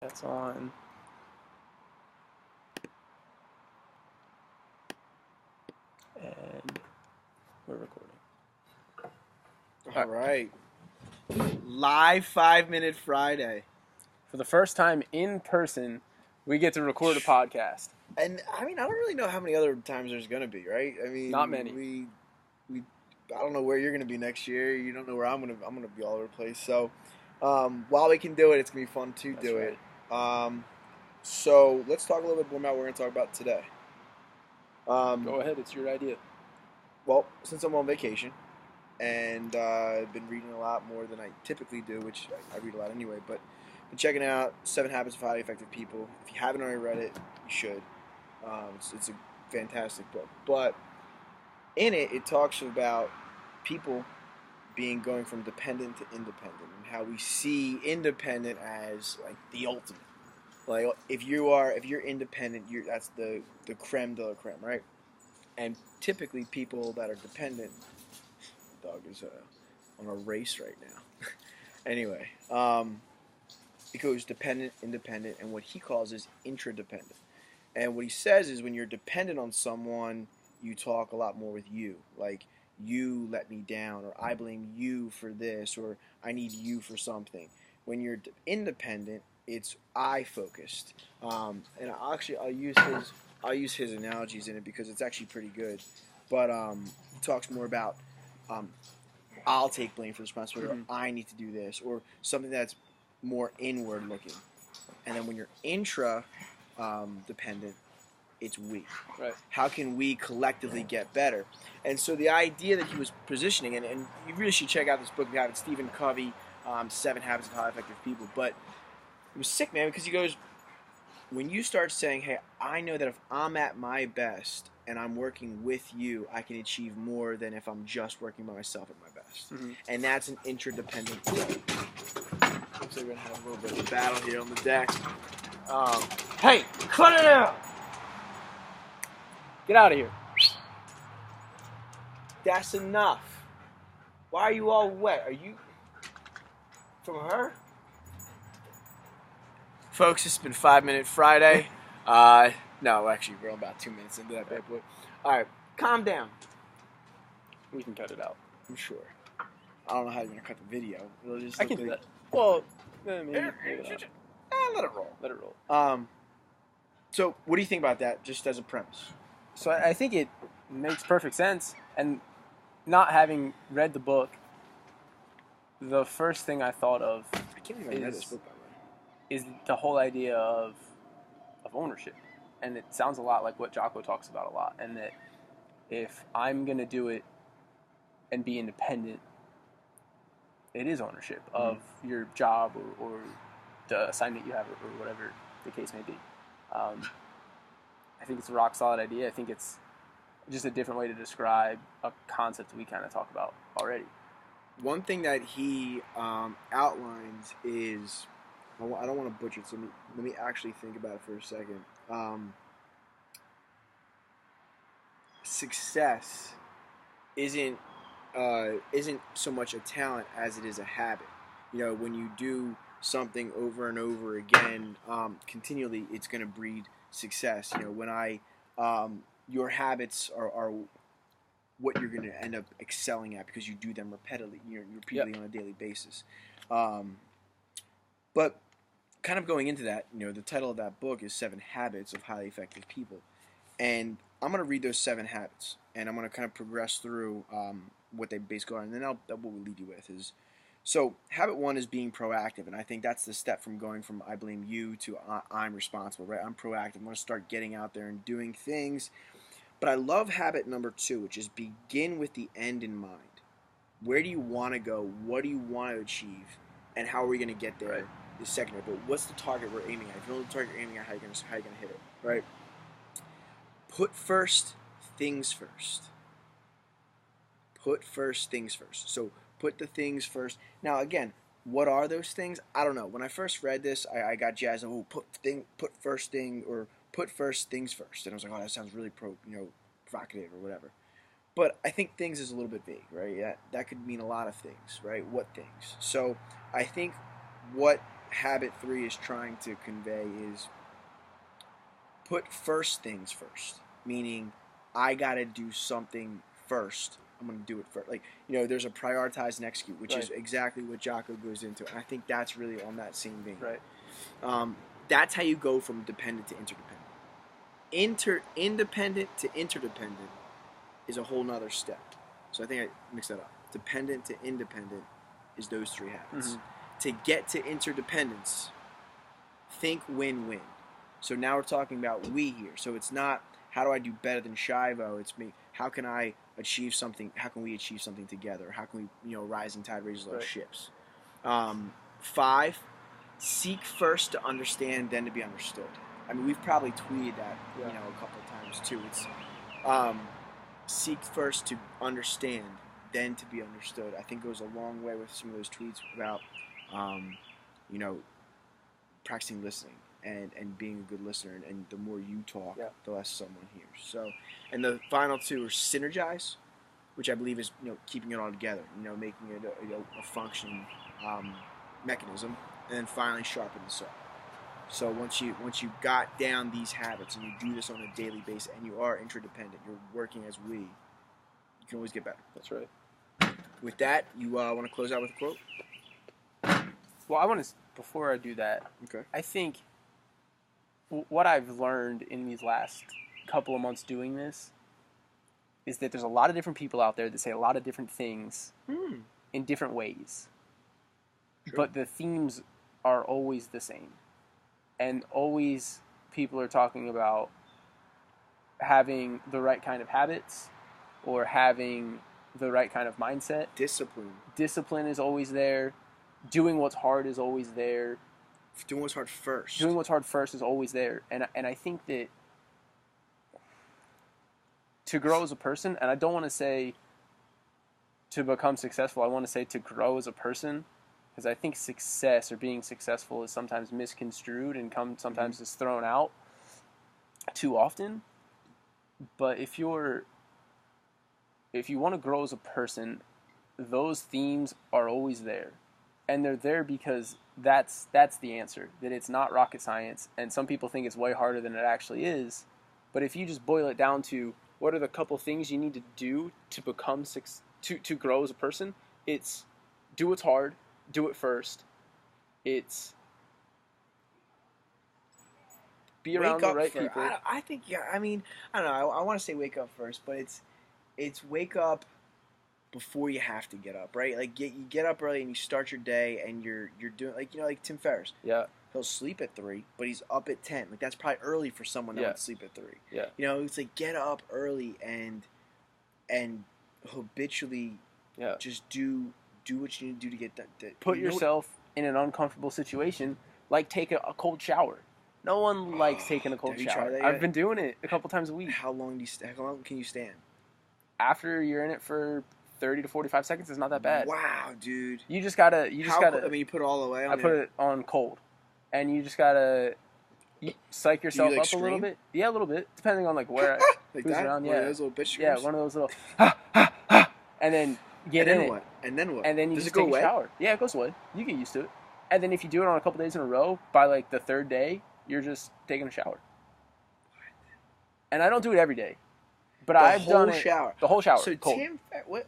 That's on. And we're recording. All right. Live 5-minute Friday. For the first time in person, we get to record a podcast. And I mean, I don't really know how many other times there's going to be, right? I mean, Not many. We I don't know where you're going to be next year. You don't know where I'm going to be all over the place. So, while we can do it, it's going to be fun to That's do right. it. So let's talk a little bit more about what we're going to talk about today. Go ahead, it's your idea. Well, since I'm on vacation and I've been reading a lot more than I typically do, which I read a lot anyway, but been checking out 7 Habits of Highly Effective People. If you haven't already read it, you should. It's a fantastic book. But in it, it talks about people going from dependent to independent and how we see independent as like the ultimate. Like if you're independent, that's the creme de la creme, right? And typically people that are dependent, dog is on a race right now. Anyway, it goes dependent, independent, and what he calls is intradependent. And what he says is when you're dependent on someone, you talk a lot more with you. Like, you let me down, or I blame you for this, or I need you for something. When you're independent, it's I focused. And I'll use his analogies in it because it's actually pretty good. But he talks more about I'll take blame for the responsibility, or I need to do this, or something that's more inward looking. And then when you're intra dependent, it's we. Right. How can we collectively get better? And so the idea that he was positioning, and you really should check out this book. We have it, Stephen Covey, 7 Habits of Highly Effective People. But it was sick, man, because he goes, when you start saying, hey, I know that if I'm at my best and I'm working with you, I can achieve more than if I'm just working by myself at my best. Mm-hmm. And that's an interdependent flow. Looks like we're going to have a little bit of a battle here on the deck. Hey, cut it out! Get out of here. That's enough. Why are you all wet? Are you from her? Folks, it's been 5-minute Friday. No, actually, we're about 2 minutes into that bad boy. All right, calm down. We can cut it out. I'm sure. I don't know how you're gonna cut the video. It'll just I look can do like- that. Well, maybe not. Let it roll. Let it roll. So, what do you think about that, just as a premise? So I think it makes perfect sense. And not having read the book, the first thing I thought of I can't even read this book, by the way. is the whole idea of ownership. And it sounds a lot like what Jocko talks about a lot. And that if I'm going to do it and be independent, it is ownership of your job or the assignment you have or whatever the case may be. I think it's a rock solid idea. I think it's just a different way to describe a concept we kind of talked about already. One thing that he outlines is, I don't want to butcher it, so let me actually think about it for a second. Success isn't so much a talent as it is a habit. You know, when you do something over and over again, continually, it's going to breed success. You know, when your habits are what you're going to end up excelling at because you do them repeatedly on a daily basis. But kind of going into that, you know, the title of that book is 7 Habits of Highly Effective People. And I'm going to read those 7 habits, and I'm going to kind of progress through what they basically are, and then what we'll lead you with is, so habit 1 is being proactive, and I think that's the step from going from I blame you to I'm responsible, right? I'm proactive. I'm going to start getting out there and doing things. But I love habit number 2, which is begin with the end in mind. Where do you want to go? What do you want to achieve? And how are we going to get there? Right. The second, but what's the target we're aiming at? If you know the target you're aiming at, how are you going to hit it, right? Put first things first. Put first things first. So put the things first. Now again, what are those things? I don't know. When I first read this, I got jazzed. Oh, put first things first. And I was like, oh, that sounds really provocative or whatever. But I think things is a little bit vague, right? That could mean a lot of things, right? What things? So I think what habit 3 is trying to convey is put first things first. Meaning, I got to do something first. I'm going to do it first. Like, there's a prioritize and execute, which is exactly what Jocko goes into. And I think that's really on that same vein. Right. That's how you go from dependent to interdependent. Independent to interdependent is a whole nother step. So I think I mixed that up. Dependent to independent is those 3 habits. Mm-hmm. To get to interdependence, think win-win. So now we're talking about we here. So it's not how do I do better than Shivo. It's me. How can I achieve something? How can we achieve something together? How can we, rising tide raises all ships? 5, seek first to understand, then to be understood. I mean, we've probably tweeted that, a couple of times too. It's seek first to understand, then to be understood. I think goes a long way with some of those tweets about, practicing listening and being a good listener. And the more you talk, the less someone hears. So, and the final 2 are synergize, which I believe is keeping it all together. Making it a functioning mechanism, and then finally sharpen the saw. So once you got down these habits and you do this on a daily basis and you are interdependent, you're working as we, you can always get better. That's right. With that, you want to close out with a quote? Well, I want to, before I do that, okay. I think what I've learned in these last couple of months doing this is that there's a lot of different people out there that say a lot of different things in different ways. Sure. But the themes are always the same. And always people are talking about having the right kind of habits or having the right kind of mindset. Discipline. Discipline is always there. Doing what's hard is always there. Doing what's hard first. Doing what's hard first is always there. And I think that to grow as a person, and I don't want to say to become successful, I want to say to grow as a person, because I think success or being successful is sometimes misconstrued and sometimes is thrown out too often. But if you want to grow as a person, those themes are always there. And they're there because that's the answer. That it's not rocket science. And some people think it's way harder than it actually is. But if you just boil it down to what are the couple things you need to do to become to grow as a person, it's do what's hard, do it first. It's be around the right people. I think I mean, I don't know. I want to say wake up first, but it's wake up before you have to get up, right? Like you get up early and you start your day and you're doing like Tim Ferriss. Yeah. He'll sleep at 3, but he's up at 10. Like that's probably early for someone that would sleep at 3. Yeah. It's like get up early and habitually just do what you need to do to get that. Put yourself in an uncomfortable situation, like take a cold shower. No one likes taking a cold shower. I've been doing it a couple times a week. How long can you stand? After you're in it for 30 to 45 seconds, it's not that bad. Wow, dude. You just gotta. I mean, you put it all the way on. I put it on cold, and you just gotta psych yourself up a little bit. Yeah, a little bit, depending on like where like who's that? around. One of those little bitch screams? Yeah, one of those little and then get in it. And then what? And then you Does just it go take away? a shower. Yeah, it goes away. You get used to it. And then if you do it on a couple days in a row, by like the 3rd day, you're just taking a shower. And I don't do it every day. But I've done it. The whole shower. So cold.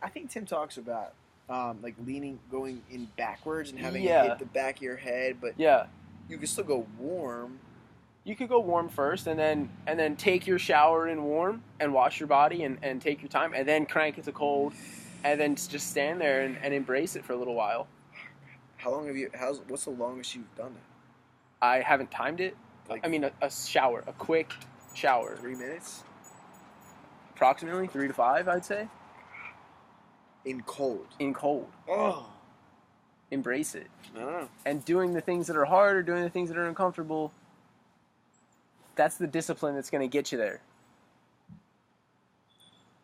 I think Tim talks about like going in backwards and having it hit the back of your head, but you can still go warm. You could go warm first, and then take your shower in warm and wash your body and take your time, and then crank it to cold, and then just stand there and embrace it for a little while. How long what's the longest you've done that? I haven't timed it. I mean, a shower, a quick shower. 3 minutes? Approximately 3 to 5, I'd say. In cold. Oh. Embrace it. I don't know. And doing the things that are hard or doing the things that are uncomfortable, that's the discipline that's going to get you there.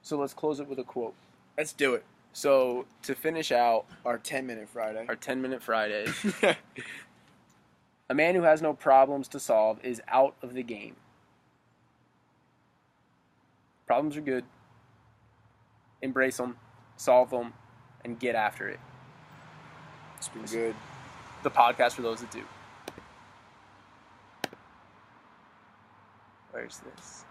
So let's close it with a quote. Let's do it. So to finish out our 10-minute Friday. Our 10-minute Friday. A man who has no problems to solve is out of the game. Problems are good. Embrace them, solve them, and get after it. It's been good. The podcast for those that do. Where's this?